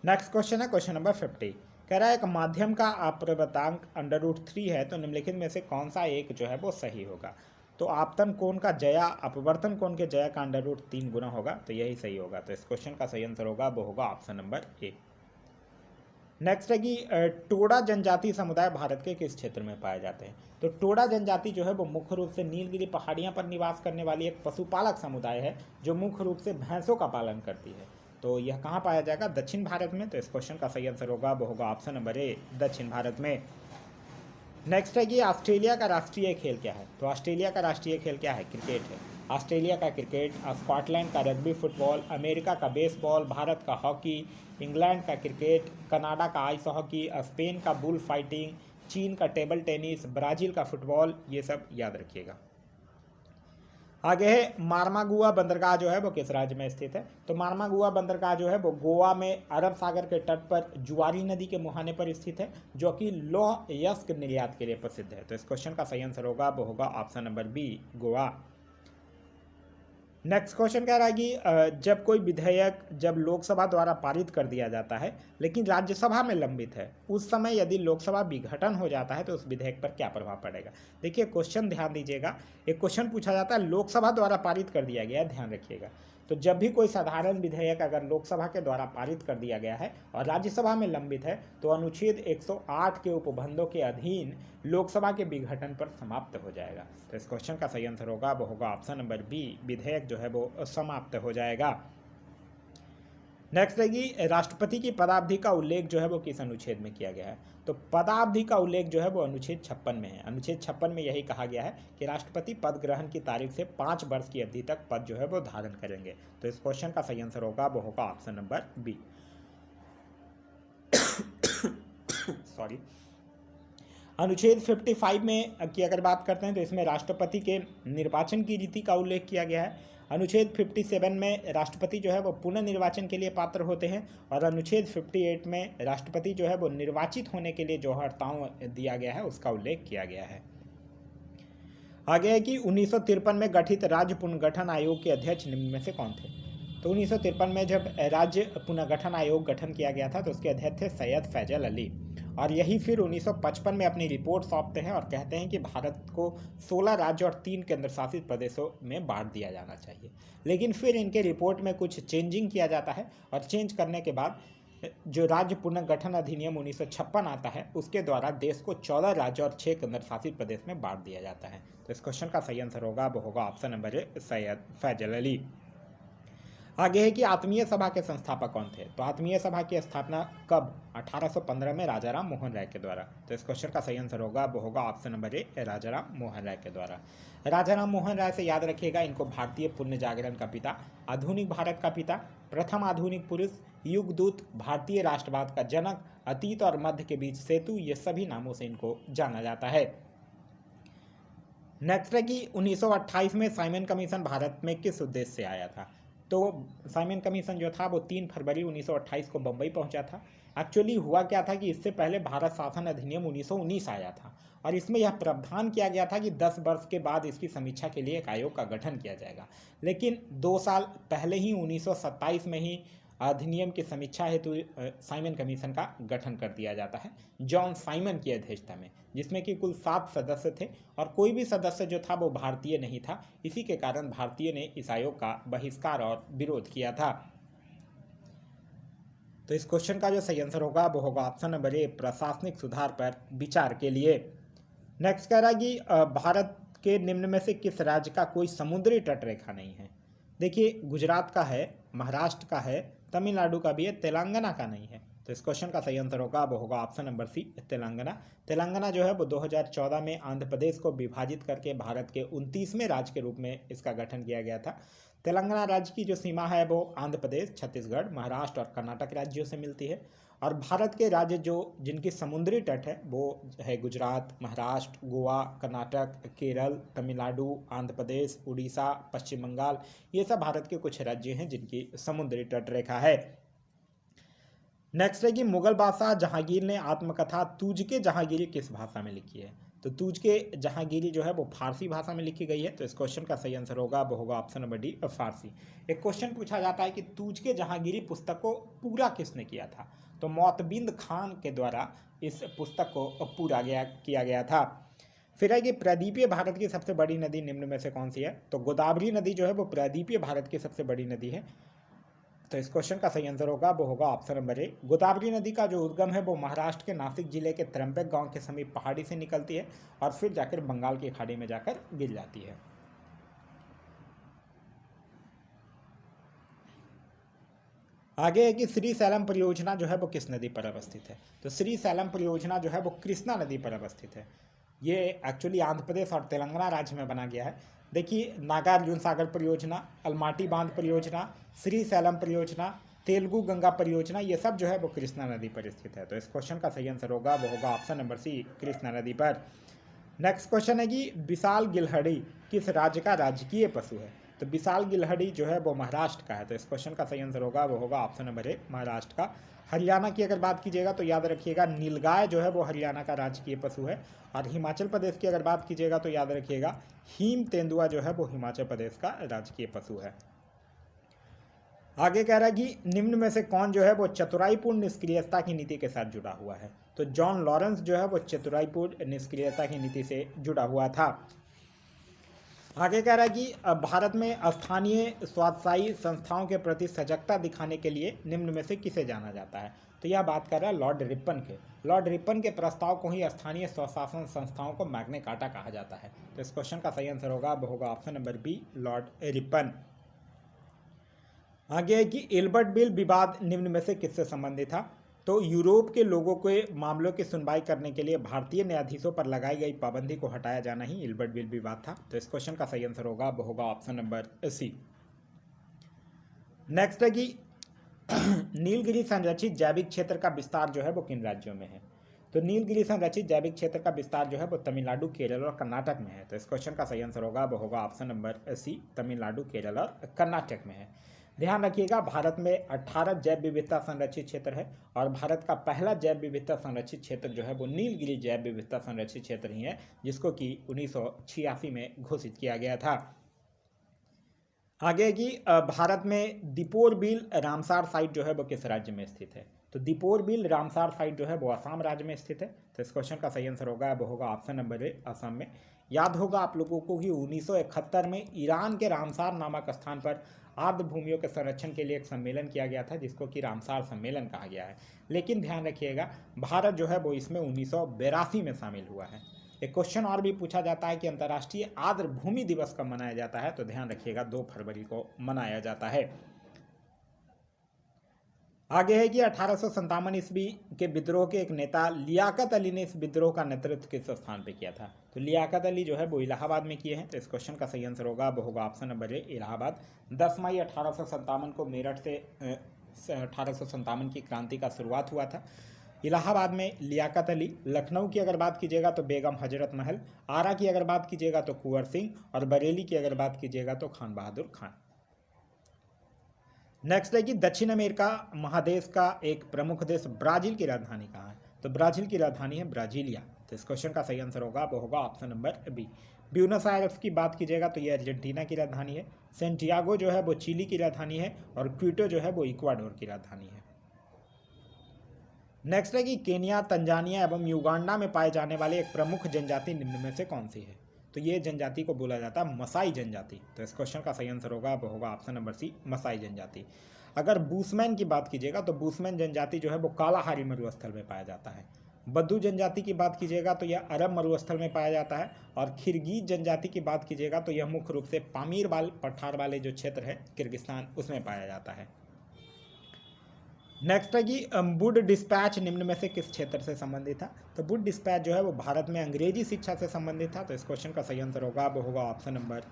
नेक्स्ट क्वेश्चन है क्वेश्चन नंबर 50। कह रहा है एक माध्यम का अपवर्तनांक √3 है तो निम्नलिखित में से कौन सा एक जो है वो सही होगा। तो आपतन कोण का जया अपवर्तन कोण के जया का √3 गुना होगा, तो यही सही होगा। तो इस क्वेश्चन का सही आंसर होगा वो होगा ऑप्शन नंबर ए। नेक्स्ट है कि टोडा जनजाति समुदाय भारत के किस क्षेत्र में पाए जाते हैं। तो टोडा जनजाति जो है वो मुख्य रूप से नीलगिरी पहाड़ियाँ पर निवास करने वाली एक पशुपालक समुदाय है जो मुख्य रूप से भैंसों का पालन करती है। तो यह कहाँ पाया जाएगा, दक्षिण भारत में। तो इस क्वेश्चन का सही आंसर होगा वो होगा ऑप्शन नंबर ए, दक्षिण भारत में। नेक्स्ट है कि ऑस्ट्रेलिया का राष्ट्रीय खेल क्या है। तो ऑस्ट्रेलिया का राष्ट्रीय खेल क्या है, क्रिकेट है। ऑस्ट्रेलिया का क्रिकेट, स्कॉटलैंड का रग्बी फुटबॉल, अमेरिका का बेसबॉल, भारत का हॉकी, इंग्लैंड का क्रिकेट, कनाडा का आइस हॉकी, स्पेन का बुल फाइटिंग, चीन का टेबल टेनिस, ब्राज़ील का फुटबॉल, ये सब याद रखिएगा। आगे है मार्मागुआ बंदरगाह जो है वो किस राज्य में स्थित है। तो मार्मागुआ बंदरगाह जो है वो गोवा में अरब सागर के तट पर जुआरी नदी के मुहाने पर स्थित है जो कि लौह अयस्क निर्यात के लिए प्रसिद्ध है। तो इस क्वेश्चन का सही आंसर होगा वो होगा option number B, Goa. Next question कह रहा है कि जब कोई विधेयक जब लोकसभा द्वारा पारित कर दिया जाता है लेकिन राज्यसभा में लंबित है, उस समय यदि लोकसभा विघटन हो जाता है तो उस विधेयक पर क्या प्रभाव पड़ेगा। देखिए क्वेश्चन ध्यान दीजिएगा, एक क्वेश्चन पूछा जाता है लोकसभा द्वारा पारित कर दिया गया है, ध्यान रखिएगा। तो जब भी कोई साधारण विधेयक अगर लोकसभा के द्वारा पारित कर दिया गया है और राज्यसभा में लंबित है तो अनुच्छेद 108 के उपबंधों के अधीन लोकसभा के विघटन पर समाप्त हो जाएगा। तो इस क्वेश्चन का सही आंसर होगा वो होगा ऑप्शन नंबर बी, विधेयक जो है वो समाप्त हो जाएगा। नेक्स्ट रहेगी राष्ट्रपति की पदावधि का उल्लेख जो है वो किस अनुच्छेद में किया गया है। तो पदावधि का उल्लेख जो है वो अनुच्छेद 56 में है। अनुच्छेद 56 में यही कहा गया है कि राष्ट्रपति पद ग्रहण की तारीख से 5 वर्ष की अवधि तक पद जो है वो धारण करेंगे। तो इस क्वेश्चन का सही आंसर होगा वो होगा ऑप्शन नंबर बी। सॉरी। अनुच्छेद 55 में की अगर बात करते हैं तो इसमें राष्ट्रपति के निर्वाचन की रीति का उल्लेख किया गया है। अनुच्छेद 57 में राष्ट्रपति जो है वो पुनः निर्वाचन के लिए पात्र होते हैं और अनुच्छेद 58 में राष्ट्रपति जो है वो निर्वाचित होने के लिए जो अर्हताओं दिया गया है उसका उल्लेख किया गया है। आगे है कि 1953 में गठित राज्य पुनर्गठन आयोग के अध्यक्ष निम्न में से कौन थे। तो 1953 में जब राज्य पुनर्गठन आयोग गठन किया गया था तो उसके अध्यक्ष थे सैयद फैजल अली, और यही फिर 1955 में अपनी रिपोर्ट सौंपते हैं और कहते हैं कि भारत को 16 राज्य और 3 केंद्र शासित प्रदेशों में बांट दिया जाना चाहिए। लेकिन फिर इनके रिपोर्ट में कुछ चेंजिंग किया जाता है और चेंज करने के बाद जो राज्य पुनर्गठन अधिनियम 1956 आता है उसके द्वारा देश को 14 राज्य और 6 केंद्र शासित प्रदेश में बांट दिया जाता है। तो इस क्वेश्चन का सही आंसर होगा वो होगा option number A, Syed Faizal Ali. आगे है कि आत्मीय सभा के संस्थापक कौन थे। तो आत्मीय सभा की स्थापना कब, 1815 में राजाराम मोहन राय के द्वारा। तो इस क्वेश्चन का सही आंसर होगा वो होगा option number A, Rajaram Mohan Roy के द्वारा। राजाराम मोहन राय से याद रखिएगा, इनको भारतीय पुण्य जागरण का पिता, आधुनिक भारत का पिता, प्रथम आधुनिक पुरुष, युगदूत, भारतीय राष्ट्रवाद का जनक, अतीत और मध्य के बीच सेतु, ये सभी नामों से इनको जाना जाता है। नेक्स्ट है कि 1928 में साइमन कमीशन भारत में किस उद्देश्य से आया था। तो साइमन कमीशन जो था वो 3 फरवरी 1928 को बम्बई पहुंचा था। एक्चुअली हुआ क्या था कि इससे पहले भारत शासन अधिनियम 1919 आया था और इसमें यह प्रावधान किया गया था कि 10 वर्ष के बाद इसकी समीक्षा के लिए एक आयोग का गठन किया जाएगा। लेकिन 2 साल पहले ही 1927 में ही अधिनियम की समीक्षा हेतु साइमन कमीशन का गठन कर दिया जाता है जॉन साइमन की अध्यक्षता में, जिसमें कि कुल 7 सदस्य थे और कोई भी सदस्य जो था वो भारतीय नहीं था। इसी के कारण भारतीय ने इस आयोग का बहिष्कार और विरोध किया था। तो इस क्वेश्चन का जो सही आंसर होगा वो होगा ऑप्शन नंबर ए, प्रशासनिक सुधार पर विचार के लिए। नेक्स्ट कह रहा है कि भारत के निम्न में से किस राज्य का कोई समुद्री तट रेखा नहीं है। देखिए गुजरात का है, महाराष्ट्र का है, तमिलनाडु का भी है, तेलंगाना का नहीं है। तो इस क्वेश्चन का सही आंसर होगा वो होगा option number C, Telangana. Telangana जो है वो 2014 में आंध्र प्रदेश को विभाजित करके भारत के 29वें राज्य के रूप में इसका गठन किया गया था। तेलंगाना राज्य की जो सीमा है वो आंध्र प्रदेश, छत्तीसगढ़, महाराष्ट्र और कर्नाटक राज्यों से मिलती है। और भारत के राज्य जो जिनकी समुद्री तट है वो है गुजरात, महाराष्ट्र, गोवा, कर्नाटक, केरल, तमिलनाडु, आंध्र प्रदेश, उड़ीसा, पश्चिम बंगाल, ये सब भारत के कुछ राज्य हैं जिनकी समुद्री तट रेखा है। नेक्स्ट है कि मुगल बादशाह जहांगीर ने आत्मकथा तूज के जहांगीरी किस भाषा में लिखी है। तो तूज के जहांगीरी जो है वो फारसी भाषा में लिखी गई है। तो इस क्वेश्चन का सही आंसर होगा वो होगा ऑप्शन नंबर डी, फारसी। एक क्वेश्चन पूछा जाता है कि तूज के जहांगीरी पुस्तक को पूरा किसने किया था। तो मोतबिंद खान के द्वारा इस पुस्तक को पूरा किया गया था। फिर है कि प्रायद्वीपीय भारत की सबसे बड़ी नदी निम्न में से कौन सी है। तो गोदावरी नदी जो है वो प्रायद्वीपीय भारत की सबसे बड़ी नदी है। तो इस क्वेश्चन का सही आंसर होगा वो होगा ऑप्शन नंबर ए। गोदावरी नदी का जो उद्गम है वो महाराष्ट्र के नासिक जिले के त्रंबक गांव के समीप पहाड़ी से निकलती है और फिर जाकर बंगाल की खाड़ी में जाकर गिर जाती है। आगे है कि श्री सैलम परियोजना जो है वो किस नदी पर अवस्थित है। तो श्री सैलम परियोजना जो है वो कृष्णा नदी पर अवस्थित है। ये एक्चुअली आंध्र प्रदेश और तेलंगाना राज्य में बना गया है। देखिए नागार्जुन सागर परियोजना, अलमाटी बांध परियोजना, श्री सैलम परियोजना, तेलुगु गंगा परियोजना, ये सब जो है वो कृष्णा नदी पर स्थित है। तो इस क्वेश्चन का सही आंसर होगा वो होगा ऑप्शन नंबर सी, कृष्णा नदी पर। नेक्स्ट क्वेश्चन है कि विशाल गिलहरी किस राज्य का राजकीय पशु है। तो विशाल गिलहरी जो है वो महाराष्ट्र का है, तो इस क्वेश्चन का सही आंसर होगा वो होगा ऑप्शन नंबर ए महाराष्ट्र का। हरियाणा की अगर बात कीजिएगा तो याद रखिएगा नीलगाय जो है वो हरियाणा का राजकीय पशु है। और हिमाचल प्रदेश की अगर बात कीजिएगा तो याद रखिएगा हीम तेंदुआ जो है वो हिमाचल प्रदेश का राजकीय पशु है। आगे कह रहा है कि निम्न में से कौन जो है वो चतुराईपूर्ण निष्क्रियता की नीति के साथ जुड़ा हुआ है। तो जॉन लॉरेंस जो है वो चतुराईपूर्ण निष्क्रियता की नीति से जुड़ा हुआ था। आगे कह रहा है कि भारत में स्थानीय स्वास्थ्यसाई संस्थाओं के प्रति सजगता दिखाने के लिए निम्न में से किसे जाना जाता है। तो यह बात कर रहा है लॉर्ड रिपन के। लॉर्ड रिपन के प्रस्ताव को ही स्थानीय स्वशासन संस्थाओं को मैग्ना कार्टा कहा जाता है। तो इस क्वेश्चन का सही आंसर होगा वो होगा option number B Lord Ripon. आगे है कि एल्बर्ट बिल विवाद निम्न में से किससे संबंधित था। तो यूरोप के लोगों के मामलों की सुनवाई करने के लिए भारतीय न्यायाधीशों पर लगाई गई पाबंदी को हटाया जाना ही एल्बर्ट बिल विवाद था। तो इस क्वेश्चन का सही आंसर होगा वो होगा ऑप्शन नंबर सी। नेक्स्ट है कि नीलगिरी संरक्षित जैविक क्षेत्र का विस्तार जो है वो किन राज्यों में है। तो नीलगिरी संरक्षित जैविक क्षेत्र का विस्तार जो है वो तमिलनाडु, केरल और कर्नाटक में है। तो इस क्वेश्चन का सही आंसर होगा वो होगा option number C, Tamil Nadu, Kerala और कर्नाटक में है। ध्यान रखिएगा भारत में 18 जैव विविधता संरक्षित क्षेत्र है और भारत का पहला जैव विविधता संरक्षित क्षेत्र जो है वो नीलगिरी जैव विविधता संरक्षित क्षेत्र ही है, जिसको कि 1986 में घोषित किया गया था। आगे कि भारत में दीपोर बिल रामसार साइट जो है वो किस राज्य में स्थित है। तो दीपोर बिल रामसार साइट जो है वो असम राज्य में स्थित है। तो इस क्वेश्चन का सही आंसर होगा वो होगा ऑप्शन नंबर ए असम में। याद होगा आप लोगों को कि 1971 में ईरान के रामसार नामक स्थान पर आर्द्र भूमियों के संरक्षण के लिए एक सम्मेलन किया गया था, जिसको कि रामसार सम्मेलन कहा गया है। लेकिन ध्यान रखिएगा भारत जो है वो इसमें 1982 में शामिल हुआ है। एक क्वेश्चन और भी पूछा जाता है कि अंतर्राष्ट्रीय आर्द्र भूमि दिवस कब मनाया जाता है। तो ध्यान रखिएगा 2 फरवरी को मनाया जाता है। आगे है कि 1857 ईस्वी के विद्रोह के एक नेता लियाकत अली ने इस विद्रोह का नेतृत्व किस स्थान पे किया था। तो लियाकत अली जो है वो इलाहाबाद में किए हैं। तो इस क्वेश्चन का सही आंसर होगा वो होगा ऑप्शन नंबर ए इलाहाबाद। 10 मई 1857 को मेरठ से 1857 की क्रांति का शुरुआत हुआ था। इलाहाबाद में लियाकत अली। लखनऊ की अगर बात कीजिएगा तो बेगम हजरत महल। आरा की अगर बात कीजिएगा तो कुंवर सिंह। और बरेली की अगर बात कीजिएगा तो खान बहादुर खान। नेक्स्ट है कि दक्षिण अमेरिका महादेश का एक प्रमुख देश ब्राजील की राजधानी कहाँ है। तो ब्राजील की राजधानी है ब्राजीलिया। तो इस क्वेश्चन का सही आंसर होगा वो होगा option number B. Buenos Aires की बात कीजिएगा तो ये अर्जेंटीना की राजधानी है। सेंटियागो जो है वो चिली की राजधानी है और क्विटो जो है वो इक्वाडोर की राजधानी है। नेक्स्ट है कि केनिया, तंजानिया एवं युगांडा में पाए जाने वाले एक प्रमुख जनजाति निम्न में से कौन सी है। तो ये जनजाति को बोला जाता है मसाई जनजाति। तो इस क्वेश्चन का सही आंसर होगा वो होगा ऑप्शन नंबर सी मसाई जनजाति। अगर बूसमैन की बात कीजिएगा तो बूसमैन जनजाति जो है वो कालाहारी मरुस्थल में पाया जाता है। बद्दू जनजाति की बात कीजिएगा तो यह अरब मरुस्थल में पाया जाता है। और किर्गिज जनजाति की बात कीजिएगा तो यह मुख्य रूप से पामीर पठार वाले जो क्षेत्र है किर्गिस्तान उसमें पाया जाता है। नेक्स्ट है कि वुड डिस्पैच निम्न में से किस क्षेत्र से संबंधित था। तो वुड डिस्पैच जो है वो भारत में अंग्रेजी शिक्षा से संबंधित था। तो इस क्वेश्चन का सही आंसर होगा वो होगा ऑप्शन नंबर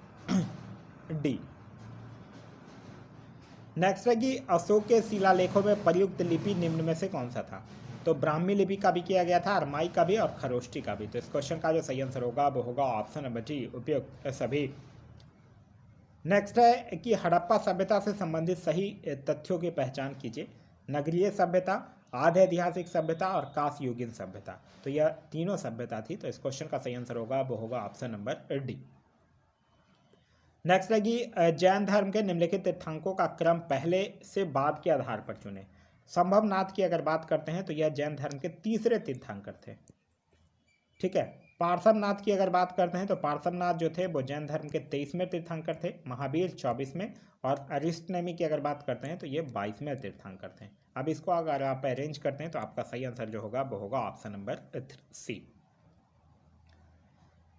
डी। नेक्स्ट है कि अशोक के शिलालेखों में प्रयुक्त लिपि निम्न में से कौन सा था। तो ब्राह्मी लिपि का भी किया गया था, अरमाई का भी और खरोष्टी का भी। तो इस क्वेश्चन का जो सही आंसर होगा वो होगा ऑप्शन नंबर डी उपयुक्त सभी। नेक्स्ट है कि हड़प्पा सभ्यता से संबंधित सही तथ्यों की पहचान कीजिए। नगरीय सभ्यता, आधे ऐतिहासिक सभ्यता और कांस्य युगीन सभ्यता। तो यह तीनों सभ्यता थी। तो इस क्वेश्चन का सही आंसर होगा वो होगा ऑप्शन नंबर डी। नेक्स्ट है कि जैन धर्म के निम्नलिखित तीर्थंकरों का क्रम पहले से बाद के आधार पर चुने। संभवनाथ की अगर बात करते हैं तो यह जैन धर्म के तीसरे तीर्थंकर थे। ठीक है। पार्श्वनाथ की अगर बात करते हैं तो पार्श्वनाथ जो थे वो जैन धर्म के 23वें तीर्थंकर थे, महावीर 24वें और अरिस्टनेमी की अगर बात करते हैं तो ये 22वें तीर्थंकर थे। अब इसको अगर आप अरेंज करते हैं तो आपका सही आंसर जो होगा वो होगा ऑप्शन नंबर सी।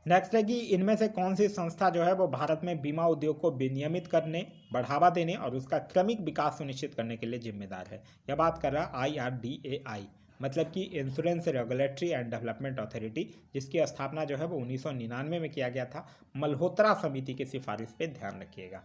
नेक्स्ट है कि इनमें से कौन सी संस्था जो है वो भारत में बीमा उद्योग को विनियमित करने, बढ़ावा देने और उसका क्रमिक विकास सुनिश्चित करने के लिए जिम्मेदार है। यह बात कर रहा है IRDAI, मतलब कि insurance regulatory and development authority, जिसकी स्थापना जो है वो 1999 में किया गया था। मल्होत्रा समिति की सिफारिश पे ध्यान रखिएगा।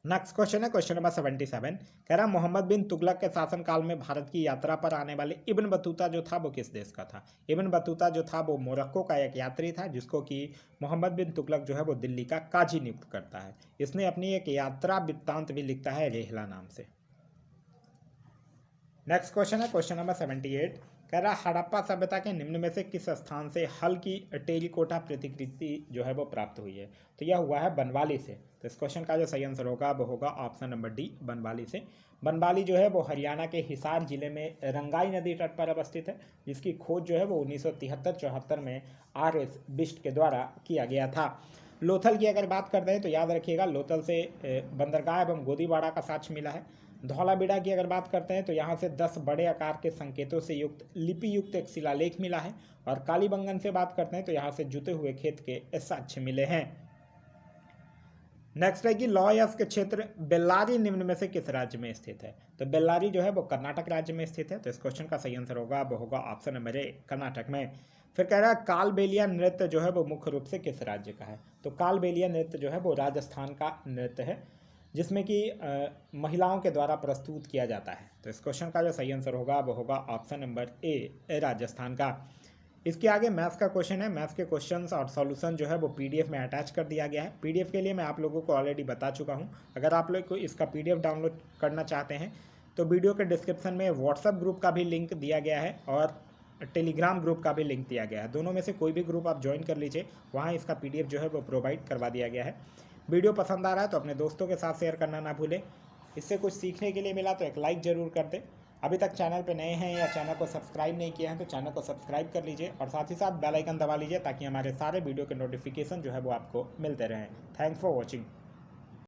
नेक्स्ट क्वेश्चन है क्वेश्चन नंबर 77। कह रहा मोहम्मद बिन तुगलक के शासनकाल में भारत की यात्रा पर आने वाले इब्न बतूता जो था वो किस देश का था। इब्न बतूता जो था वो मोरक्को का एक यात्री था जिसको कि मोहम्मद बिन तुगलक जो है वो दिल्ली का काजी नियुक्त करता है। इसने अपनी एक यात्रा वृत्तांत भी लिखता है रेहला नाम से। नेक्स्ट क्वेश्चन है क्वेश्चन नंबर 78। कह रहा हड़प्पा सभ्यता के निम्न में से किस स्थान से हल की टेरिकोटा प्रतिकृति जो है वो प्राप्त हुई है। तो यह हुआ है बनवाली से। तो इस क्वेश्चन का जो सही आंसर होगा वो होगा ऑप्शन नंबर डी, बनवाली से। बनवाली जो है वो हरियाणा के हिसार जिले में रंगाई नदी तट पर अवस्थित है, जिसकी खोज जो है वो 1973-74 में R.S. बिष्ट के द्वारा किया गया था। लोथल की अगर बात करते हैं तो याद रखिएगा लोथल से बंदरगाह एवं गोदीवाड़ा का साक्ष्य मिला है। धौलावीरा की अगर बात करते हैं तो यहाँ से 10 बड़े आकार के संकेतों से युक्त लिपि युक्त एक शिलालेख मिला है। और कालीबंगन से बात करते हैं तो यहाँ से जुते हुए खेत के साक्ष्य मिले हैं। नेक्स्ट है कि लॉयस के क्षेत्र बेल्लारी निम्न में से किस राज्य में स्थित है। तो बेल्लारी जो है वो कर्नाटक राज्य में स्थित है। तो इस क्वेश्चन का सही आंसर होगा वो होगा ऑप्शन नंबर ए, कर्नाटक में। फिर कह रहा है कालबेलिया नृत्य जो है वो मुख्य रूप से किस राज्य का है। तो कालबेलिया नृत्य जो है वो राजस्थान का नृत्य है, जिसमें कि महिलाओं के द्वारा प्रस्तुत किया जाता है। तो इस क्वेश्चन का जो सही आंसर होगा वो होगा ऑप्शन नंबर ए, राजस्थान का। इसके आगे मैथ्स का क्वेश्चन है। मैथ्स के क्वेश्चंस और सॉल्यूशन जो है वो पीडीएफ में अटैच कर दिया गया है। पीडीएफ के लिए मैं आप लोगों को ऑलरेडी बता चुका हूँ। अगर आप लोग को इसका पीडीएफ डाउनलोड करना चाहते हैं तो वीडियो के डिस्क्रिप्शन में व्हाट्सएप ग्रुप का भी लिंक दिया गया है और टेलीग्राम ग्रुप का भी लिंक दिया गया है। दोनों में से कोई भी ग्रुप आप ज्वाइन कर लीजिए, वहाँ इसका पीडीएफ जो है वो प्रोवाइड करवा दिया गया है। वीडियो पसंद आ रहा है तो अपने दोस्तों के साथ शेयर करना ना भूलें। इससे कुछ सीखने के लिए मिला तो एक लाइक ज़रूर कर दें। अभी तक चैनल पे नए हैं या चैनल को सब्सक्राइब नहीं किया है तो चैनल को सब्सक्राइब कर लीजिए और साथ ही साथ बेल आइकन दबा लीजिए ताकि हमारे सारे वीडियो के नोटिफिकेशन जो है वो आपको मिलते रहें। Thanks for watching.